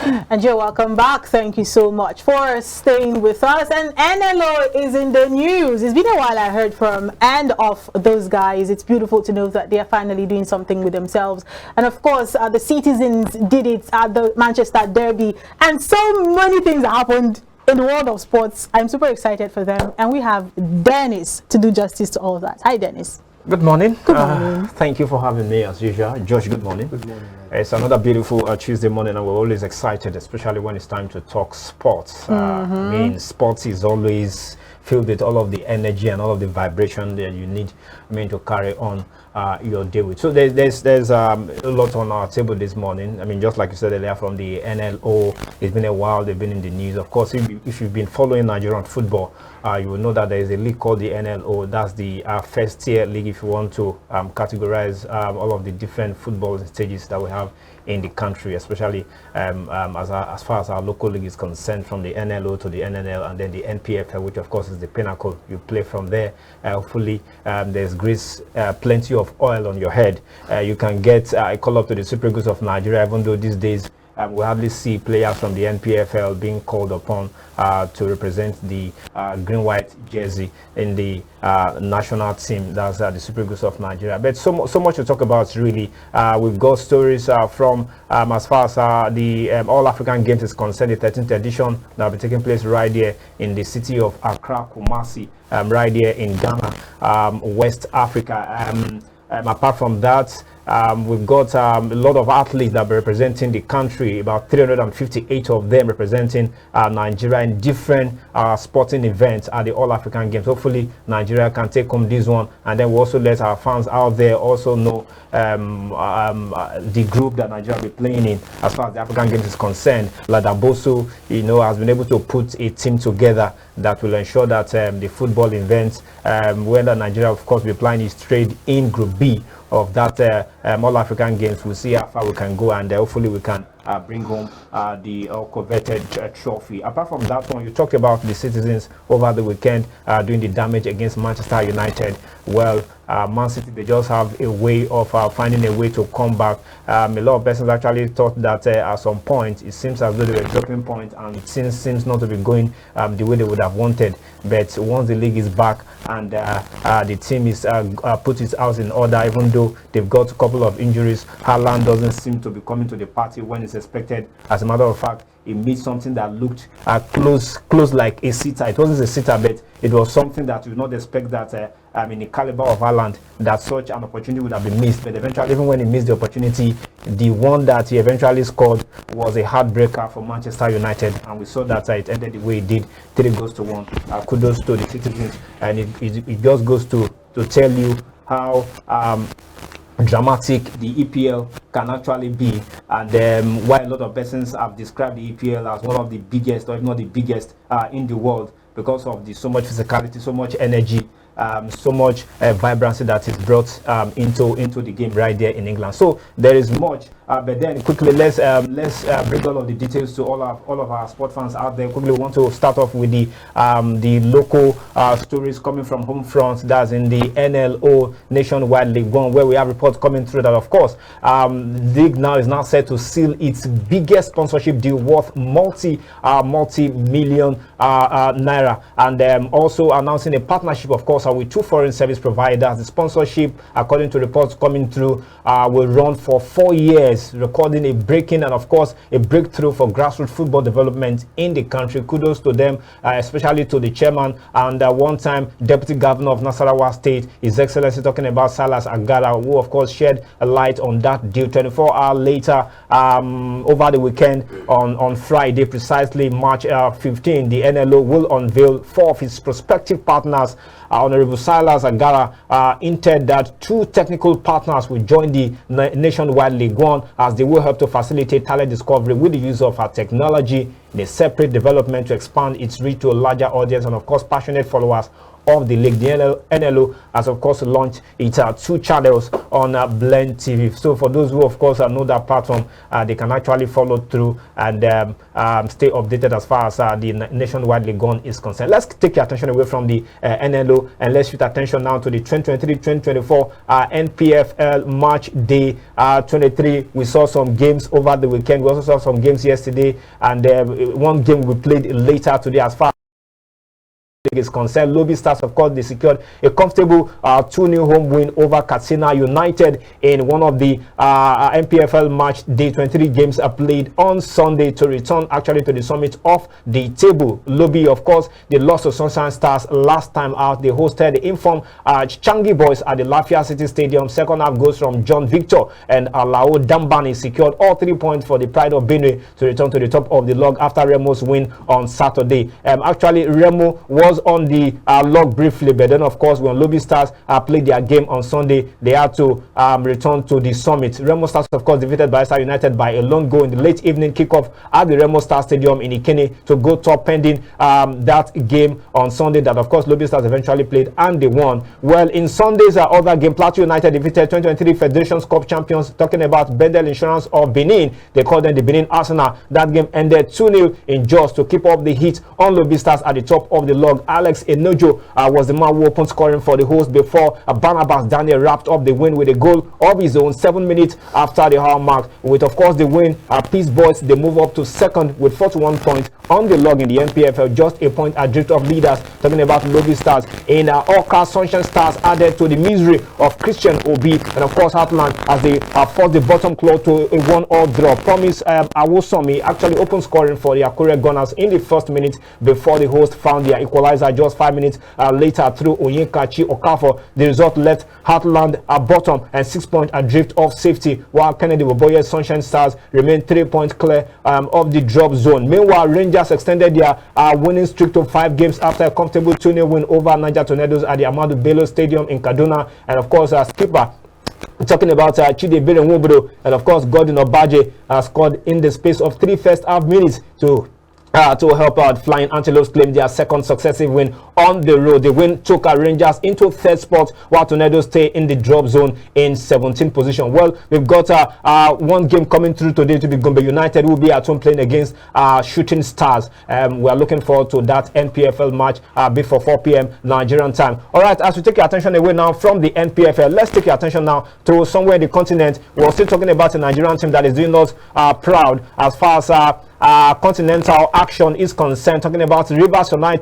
And you're welcome back. Thank you so much for staying with us. And NLO is in the news. It's been a while I heard from and of those guys. It's beautiful to know that they are finally doing something with themselves. And of course, the citizens did it at the Manchester Derby. And so many things happened in the world of sports. I'm super excited for them. And we have Dennis to do justice to all of that. Hi, Dennis. Good morning. Good morning. Thank you for having me as usual. Josh, good morning. Good morning. It's another beautiful Tuesday morning, and we're always excited, especially when it's time to talk sports. I mean, sports is always filled with all of the energy and all of the vibration that you need, to carry on your day with. So there's a lot on our table this morning. I mean, just like you said earlier, from the NLO, it's been a while, they've been in the news. Of course, if you've been following Nigerian football, you will know that there is a league called the NLO. That's the first tier league, if you want to categorize all of the different football stages that we have in the country, especially as far as our local league is concerned, from the NLO to the NNL and then the NPFL, which of course is the pinnacle. You play from there. Hopefully there's plenty of oil on your head. You can get a call up to the Super Eagles of Nigeria, even though these days we hardly see players from the NPFL being called upon to represent the green-white jersey in the national team. That's the Super Eagles of Nigeria. But so much to talk about, really. We've got stories from as far as the All-African Games is concerned, the 13th edition that will be taking place right here in the city of Accra, Kumasi, right here in Ghana, West Africa. Apart from that, we've got a lot of athletes that are representing the country, about 358 of them representing Nigeria in different sporting events at the All-African Games. Hopefully, Nigeria can take home this one, and then we also let our fans out there also know the group that Nigeria will be playing in as far as the African Games is concerned. Ladaboso, has been able to put a team together that will ensure that the football events, whether Nigeria, of course, will be playing is trade in Group B of that All-African Games. We'll see how far we can go, and hopefully we can bring home the coveted trophy. Apart from that one, you talked about the citizens over the weekend doing the damage against Manchester United. Well, Man City, they just have a way of finding a way to come back. A lot of persons actually thought that at some point, it seems as though they were dropping point, and it seems not to be going the way they would have wanted. But once the league is back and the team is put its house in order, even though they've got a couple of injuries, Haaland doesn't seem to be coming to the party when it's expected. As a matter of fact, it made something that looked close like a sitter. It wasn't a sitter, but it was something that you would not expect that in the caliber of Haaland, that such an opportunity would have been missed. But eventually, even when he missed the opportunity, the one that he eventually scored was a heartbreaker for Manchester United, and we saw that it ended the way it did, 3-1. Kudos to the citizens, and it just goes to tell you how dramatic the EPL can actually be, and why a lot of persons have described the EPL as one of the biggest, or if not the biggest, in the world, because of so much physicality, so much energy, so much vibrancy that is brought into the game right there in England. So there is much, but then quickly let's bring all of the details to all of our sport fans out there. Quickly, we want to start off with the local stories coming from home front. That's in the NLO Nationwide League One, where we have reports coming through that, of course, the league now is now set to seal its biggest sponsorship deal worth multi-million naira, and also announcing a partnership, of course, with two foreign service providers. The sponsorship, according to reports coming through, will run for 4 years, recording a breaking and, of course, a breakthrough for grassroots football development in the country. Kudos to them, especially to the chairman and one-time deputy governor of Nasarawa State, His Excellency, talking about Salas Agara, who, of course, shed a light on that deal. 24 hours later, over the weekend, on Friday, precisely March 15, the NLO will unveil 4 of its prospective partners. Honorable Silas Agara hinted that 2 technical partners will join the Nationwide League One, as they will help to facilitate talent discovery with the use of technology in a separate development to expand its reach to a larger audience and, of course, passionate followers of the league. The NLO has, of course, launched its 2 channels on iBrandTV. So for those who, of course, know that platform, they can actually follow through and stay updated as far as the nationwide league on is concerned. Let's take your attention away from the NLO and let's shift attention now to the 2023-2024 NPFL March Day 23. We saw some games over the weekend. We also saw some games yesterday, and one game we played later today as far is concerned. Lobby Stars, of course, they secured a comfortable 2-0 home win over Katsina United in one of the NPFL Match Day 23 games played on Sunday to return actually to the summit of the table. Lobby, of course, they lost to Sunshine Stars last time out. They hosted the informed Changi Boys at the Lafia City Stadium. Second half goes from John Victor and Alao Dambani secured all 3 points for the Pride of Benue to return to the top of the log after Remo's win on Saturday. Actually, Remo was on the log briefly, but then, of course, when Lobby Stars played their game on Sunday, they had to return to the summit. Remo Stars, of course, defeated Bayelsa United by a lone goal in the late evening kickoff at the Remo Stars Stadium in Ikene to go top pending that game on Sunday that, of course, Lobby Stars eventually played and they won. Well, in Sunday's other game, Plateau United defeated 2023 Federations Cup champions, talking about Bendel Insurance of Benin. They called them the Benin Arsenal. That game ended 2-0 in Jos to keep up the heat on Lobby Stars at the top of the log. Alex Enojo was the man who opened scoring for the host before Barnabas Daniel wrapped up the win with a goal of his own 7 minutes after the hour mark. With, of course, the win, Peace Boys, they move up to second with 41 points on the log in the NPFL, just a point adrift of leaders. Talking about Lobby Stars. In Orca, Sunshine Stars added to the misery of Christian Obi and, of course, Heartland as they forced the bottom claw to a 1-1 draw. Promise Awosomi actually opened scoring for the Akure Gunners in the first minute before the host found their equalizer just 5 minutes later through Onyekachi Okafor. The result left Heartland at bottom and 6 points adrift of safety, while Kennedy Woboye's Sunshine Stars remained 3 points clear of the drop zone. Meanwhile, Rangers extended their winning streak to 5 games after a comfortable 2-0 win over Niger Tornadoes at the Amadou Bello Stadium in Kaduna. And, of course, skipper talking about Chidebere Nwobro and, of course, Gordon Obaje scored in the space of 3 first half minutes to help out Flying Antelopes claim their second successive win on the road. The win took Rangers into 3rd spot, while Tornadoes stay in the drop zone in 17th position. Well, we've got one game coming through today to be Gombe United, who will be at home playing against Shooting Stars. We are looking forward to that NPFL match before 4 p.m. Nigerian time. All right, as we take your attention away now from the NPFL, let's take your attention now to somewhere in the continent. We're still talking about a Nigerian team that is doing us proud as far as continental action is concerned. Talking about Rivers United.